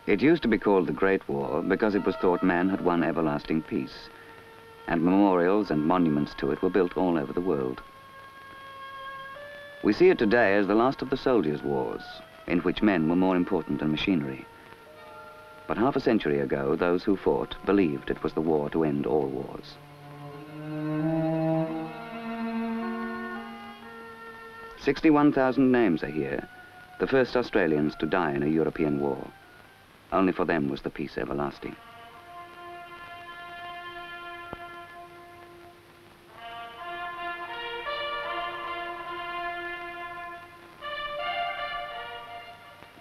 It used to be called the Great War because it was thought man had won everlasting peace, and memorials and monuments to it were built all over the world. We see it today as the last of the soldiers' wars, in which men were more important than machinery. But half a century ago, those who fought believed it was the war to end all wars. 61,000 names are here, the first Australians to die in a European war. Only for them was the peace everlasting.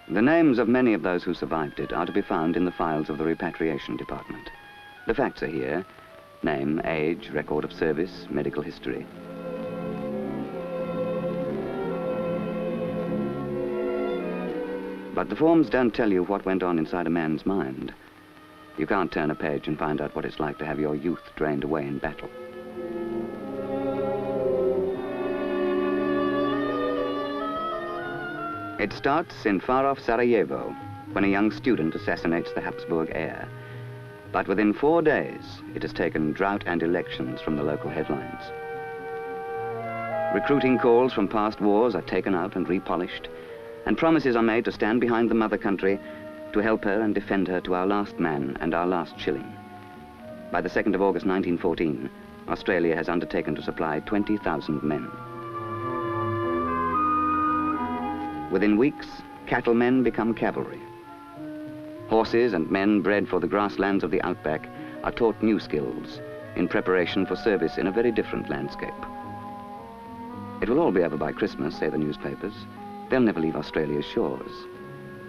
The names of many of those who survived it are to be found in the files of the repatriation department. The facts are here: name, age, record of service, medical history. But the forms don't tell you what went on inside a man's mind. You can't turn a page and find out what it's like to have your youth drained away in battle. It starts in far-off Sarajevo, when a young student assassinates the Habsburg heir. But within 4 days, it has taken drought and elections from the local headlines. Recruiting calls from past wars are taken out and repolished, and promises are made to stand behind the mother country, to help her and defend her to our last man and our last shilling. By the 2nd of August 1914, Australia has undertaken to supply 20,000 men. Within weeks, cattlemen become cavalry. Horses and men bred for the grasslands of the outback are taught new skills in preparation for service in a very different landscape. It will all be over by Christmas, say the newspapers. They'll never leave Australia's shores.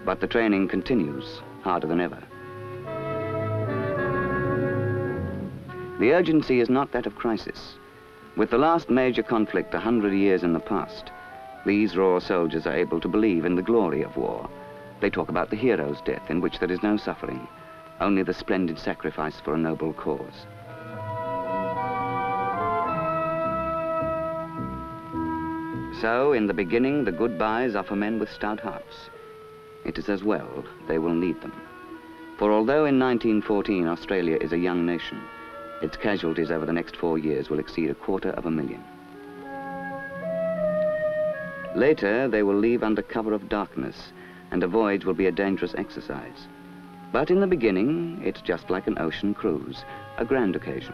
But the training continues, harder than ever. The urgency is not that of crisis. With the last major conflict 100 years in the past, these raw soldiers are able to believe in the glory of war. They talk about the hero's death, in which there is no suffering, only the splendid sacrifice for a noble cause. So, in the beginning, the goodbyes are for men with stout hearts. It is as well they will need them. For although in 1914 Australia is a young nation, its casualties over the next 4 years will exceed 250,000. Later, they will leave under cover of darkness, and a voyage will be a dangerous exercise. But in the beginning, it's just like an ocean cruise, a grand occasion.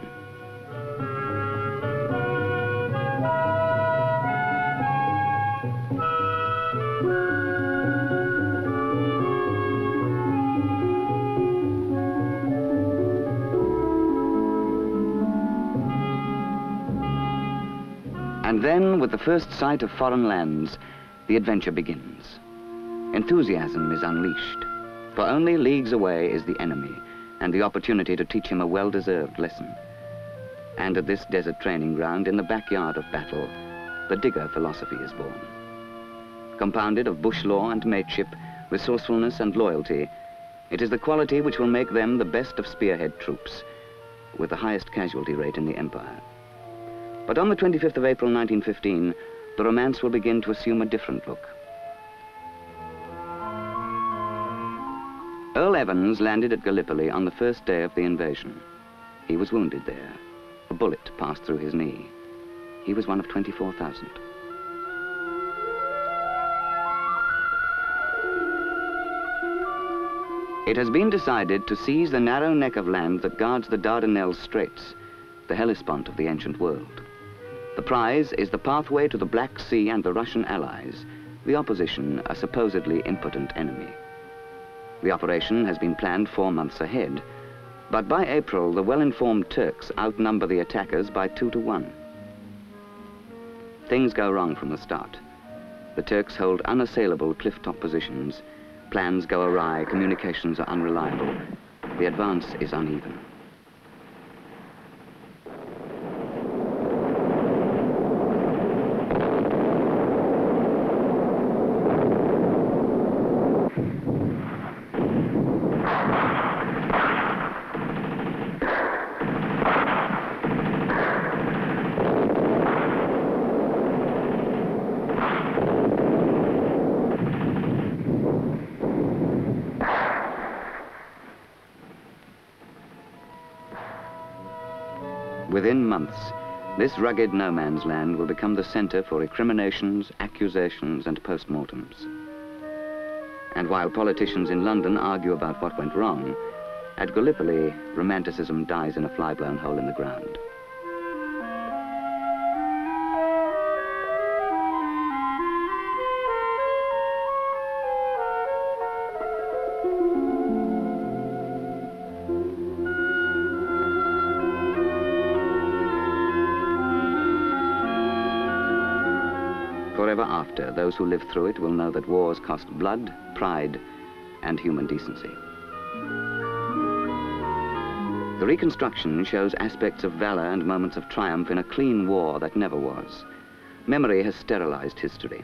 And then, with the first sight of foreign lands, the adventure begins. Enthusiasm is unleashed, for only leagues away is the enemy, and the opportunity to teach him a well-deserved lesson. And at this desert training ground, in the backyard of battle, the digger philosophy is born. Compounded of bush law and mateship, resourcefulness and loyalty, it is the quality which will make them the best of spearhead troops, with the highest casualty rate in the Empire. But on the 25th of April 1915, the romance will begin to assume a different look. Earl Evans landed at Gallipoli on the first day of the invasion. He was wounded there. A bullet passed through his knee. He was one of 24,000. It has been decided to seize the narrow neck of land that guards the Dardanelles Straits, the Hellespont of the ancient world. The prize is the pathway to the Black Sea and the Russian allies, the opposition a supposedly impotent enemy. The operation has been planned 4 months ahead, but by April the well-informed Turks outnumber the attackers by 2 to 1. Things go wrong from the start. The Turks hold unassailable cliff-top positions. Plans go awry, communications are unreliable. The advance is uneven. Within months, this rugged no man's land will become the center for recriminations, accusations, and postmortems. And while politicians in London argue about what went wrong, at Gallipoli, romanticism dies in a fly-blown hole in the ground. Forever after, those who live through it will know that wars cost blood, pride, and human decency. The reconstruction shows aspects of valor and moments of triumph in a clean war that never was. Memory has sterilized history.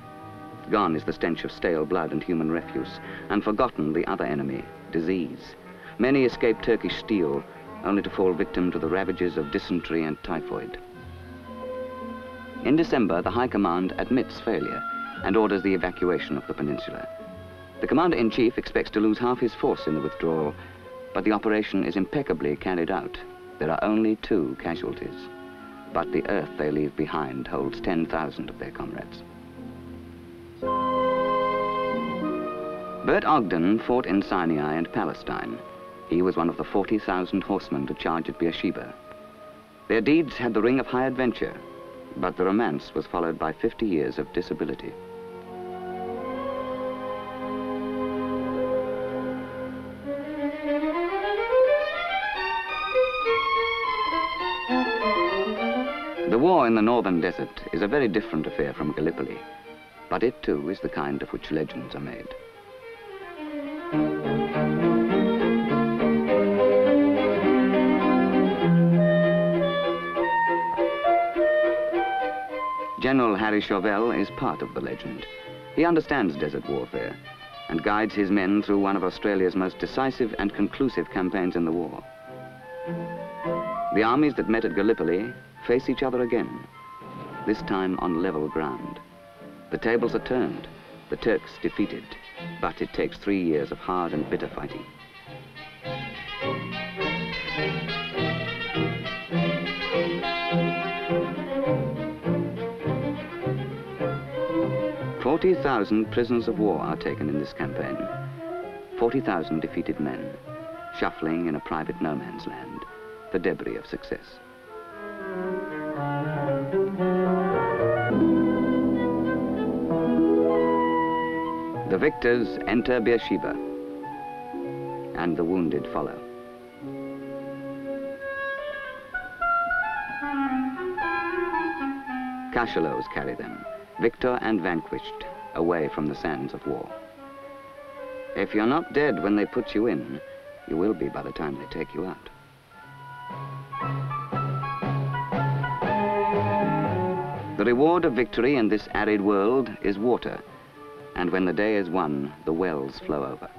Gone is the stench of stale blood and human refuse, and forgotten the other enemy, disease. Many escape Turkish steel, only to fall victim to the ravages of dysentery and typhoid. In December, the High Command admits failure and orders the evacuation of the peninsula. The Commander-in-Chief expects to lose half his force in the withdrawal, but the operation is impeccably carried out. There are only 2 casualties, but the earth they leave behind holds 10,000 of their comrades. Bert Ogden fought in Sinai and Palestine. He was one of the 40,000 horsemen to charge at Beersheba. Their deeds had the ring of high adventure, but the romance was followed by 50 years of disability. The war in the northern desert is a very different affair from Gallipoli, but it too is the kind of which legends are made. General Harry Chauvel is part of the legend. He understands desert warfare and guides his men through one of Australia's most decisive and conclusive campaigns in the war. The armies that met at Gallipoli face each other again, this time on level ground. The tables are turned, the Turks defeated, but it takes 3 years of hard and bitter fighting. "40,000 prisoners of war are taken in this campaign. 40,000 defeated men, shuffling in a private no man's land, the debris of success." The victors enter Beersheba, and the wounded follow. Cachalots carry them, victor and vanquished, away from the sands of war. If you're not dead when they put you in, you will be by the time they take you out. The reward of victory in this arid world is water, and when the day is won, the wells flow over.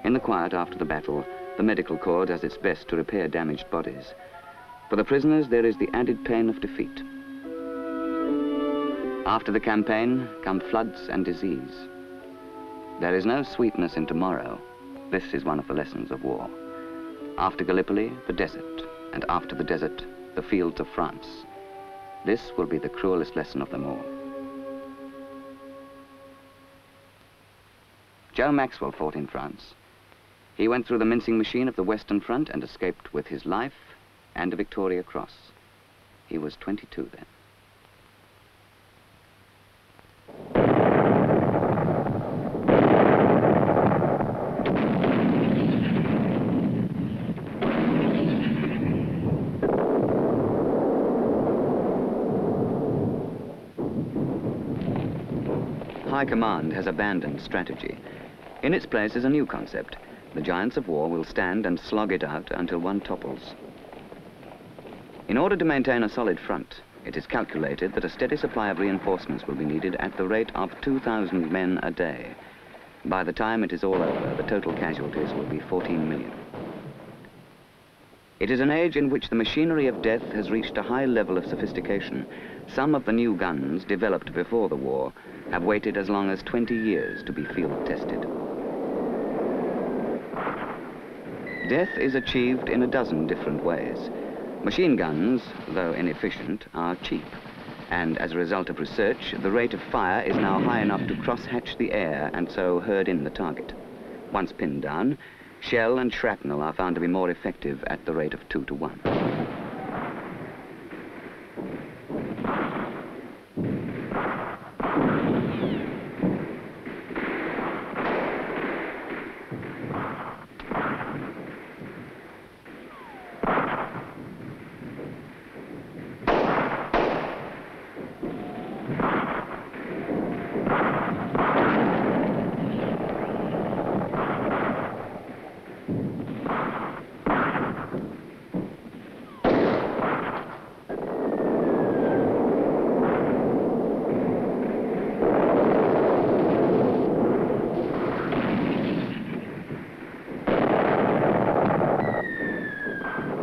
In the quiet after the battle, the medical corps does its best to repair damaged bodies. For the prisoners, there is the added pain of defeat. After the campaign come floods and disease. There is no sweetness in tomorrow. This is one of the lessons of war. After Gallipoli, the desert, and after the desert, the fields of France. This will be the cruelest lesson of them all. Joe Maxwell fought in France. He went through the mincing machine of the Western Front and escaped with his life and a Victoria Cross. He was 22 then. High Command has abandoned strategy. In its place is a new concept. The giants of war will stand and slog it out until one topples. In order to maintain a solid front, it is calculated that a steady supply of reinforcements will be needed at the rate of 2,000 men a day. By the time it is all over, the total casualties will be 14 million. It is an age in which the machinery of death has reached a high level of sophistication. Some of the new guns, developed before the war, have waited as long as 20 years to be field tested. Death is achieved in a dozen different ways. Machine guns, though inefficient, are cheap. And as a result of research, the rate of fire is now high enough to cross-hatch the air and so herd in the target. Once pinned down, shell and shrapnel are found to be more effective at the rate of 2 to 1.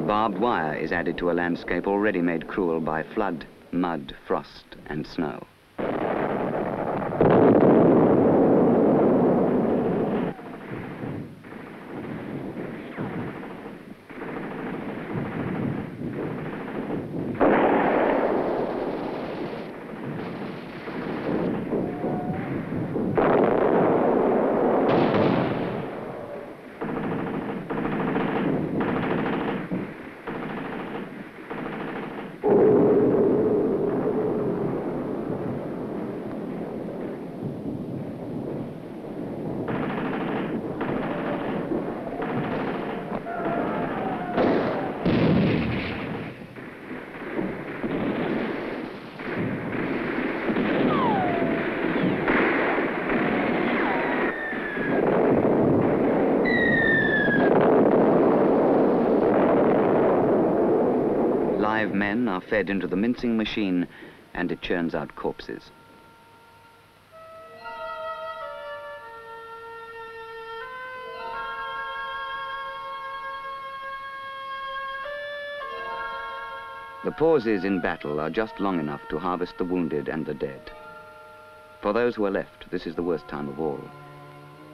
Barbed wire is added to a landscape already made cruel by flood, mud, frost, and snow. Live men are fed into the mincing machine and it churns out corpses. The pauses in battle are just long enough to harvest the wounded and the dead. For those who are left, this is the worst time of all.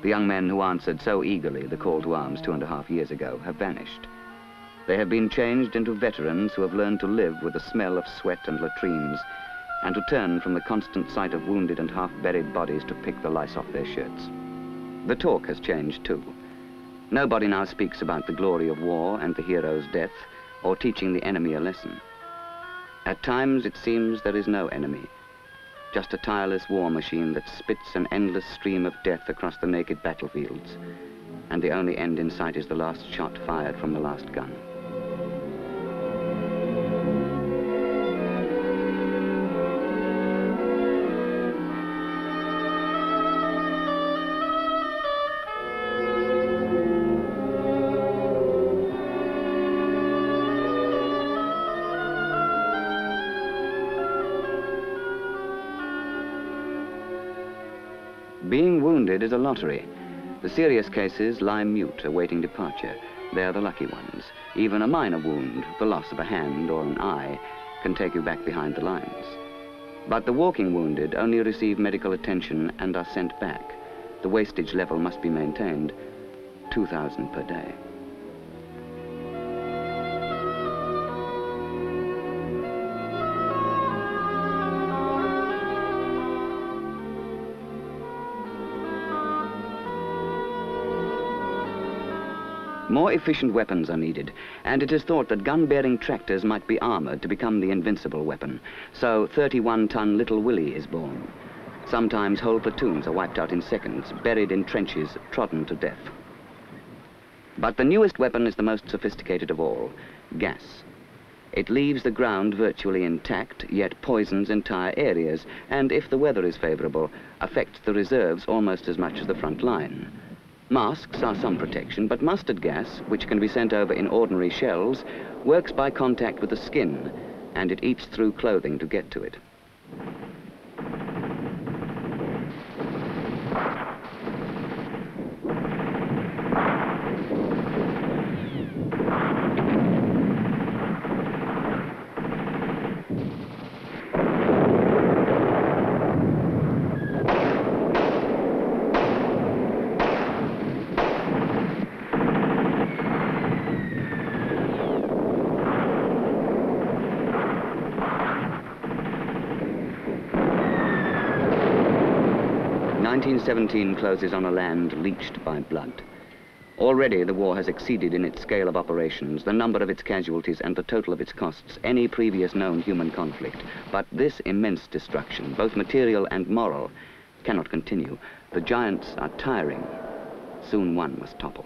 The young men who answered so eagerly the call to arms 2.5 years ago have vanished. They have been changed into veterans who have learned to live with the smell of sweat and latrines and to turn from the constant sight of wounded and half-buried bodies to pick the lice off their shirts. The talk has changed too. Nobody now speaks about the glory of war and the hero's death or teaching the enemy a lesson. At times it seems there is no enemy, just a tireless war machine that spits an endless stream of death across the naked battlefields, and the only end in sight is the last shot fired from the last gun. Being wounded is a lottery. The serious cases lie mute, awaiting departure. They're the lucky ones. Even a minor wound, the loss of a hand or an eye, can take you back behind the lines. But the walking wounded only receive medical attention and are sent back. The wastage level must be maintained, 2,000 per day. More efficient weapons are needed, and it is thought that gun-bearing tractors might be armored to become the invincible weapon. So 31-ton Little Willie is born. Sometimes whole platoons are wiped out in seconds, buried in trenches, trodden to death. But the newest weapon is the most sophisticated of all, gas. It leaves the ground virtually intact, yet poisons entire areas, and if the weather is favorable, affects the reserves almost as much as the front line. Masks are some protection, but mustard gas, which can be sent over in ordinary shells, works by contact with the skin, and it eats through clothing to get to it. 1917 closes on a land leached by blood. Already the war has exceeded in its scale of operations, the number of its casualties and the total of its costs, any previous known human conflict. But this immense destruction, both material and moral, cannot continue. The giants are tiring. Soon one must topple.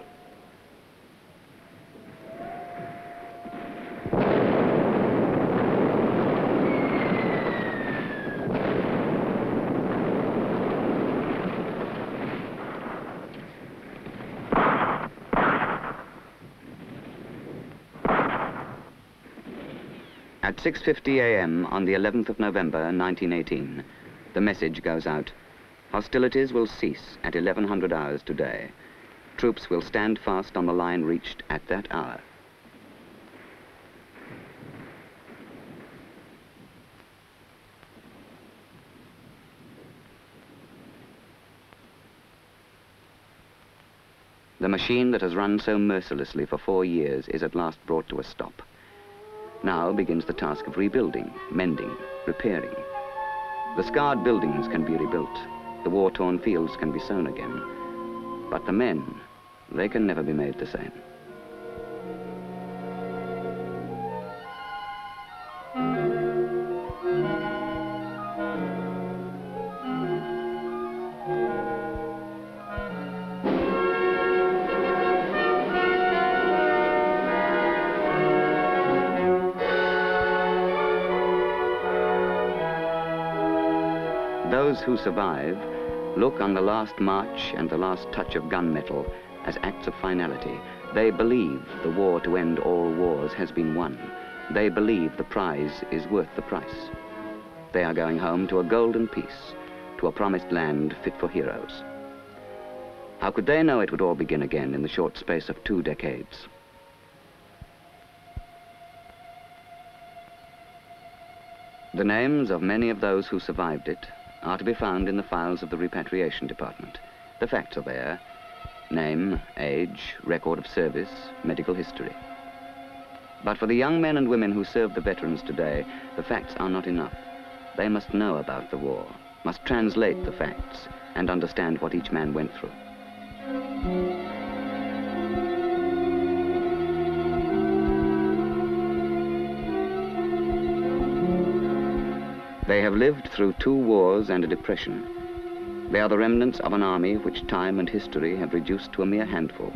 At 6:50 a.m. on the 11th of November, 1918, the message goes out. Hostilities will cease at 1100 hours today. Troops will stand fast on the line reached at that hour. The machine that has run so mercilessly for 4 years is at last brought to a stop. Now begins the task of rebuilding, mending, repairing. The scarred buildings can be rebuilt. The war-torn fields can be sown again. But the men, they can never be made the same. Those who survive look on the last march and the last touch of gunmetal as acts of finality. They believe the war to end all wars has been won. They believe the prize is worth the price. They are going home to a golden peace, to a promised land fit for heroes. How could they know it would all begin again in the short space of 2 decades? The names of many of those who survived it are to be found in the files of the Repatriation Department. The facts are there: name, age, record of service, medical history. But for the young men and women who serve the veterans today, the facts are not enough. They must know about the war, must translate the facts, and understand what each man went through. They have lived through 2 wars and a depression. They are the remnants of an army which time and history have reduced to a mere handful.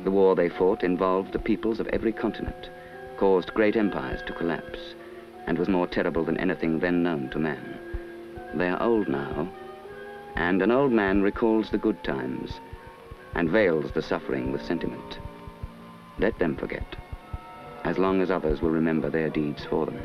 The war they fought involved the peoples of every continent, caused great empires to collapse, and was more terrible than anything then known to man. They are old now, and an old man recalls the good times and veils the suffering with sentiment. Let them forget, as long as others will remember their deeds for them.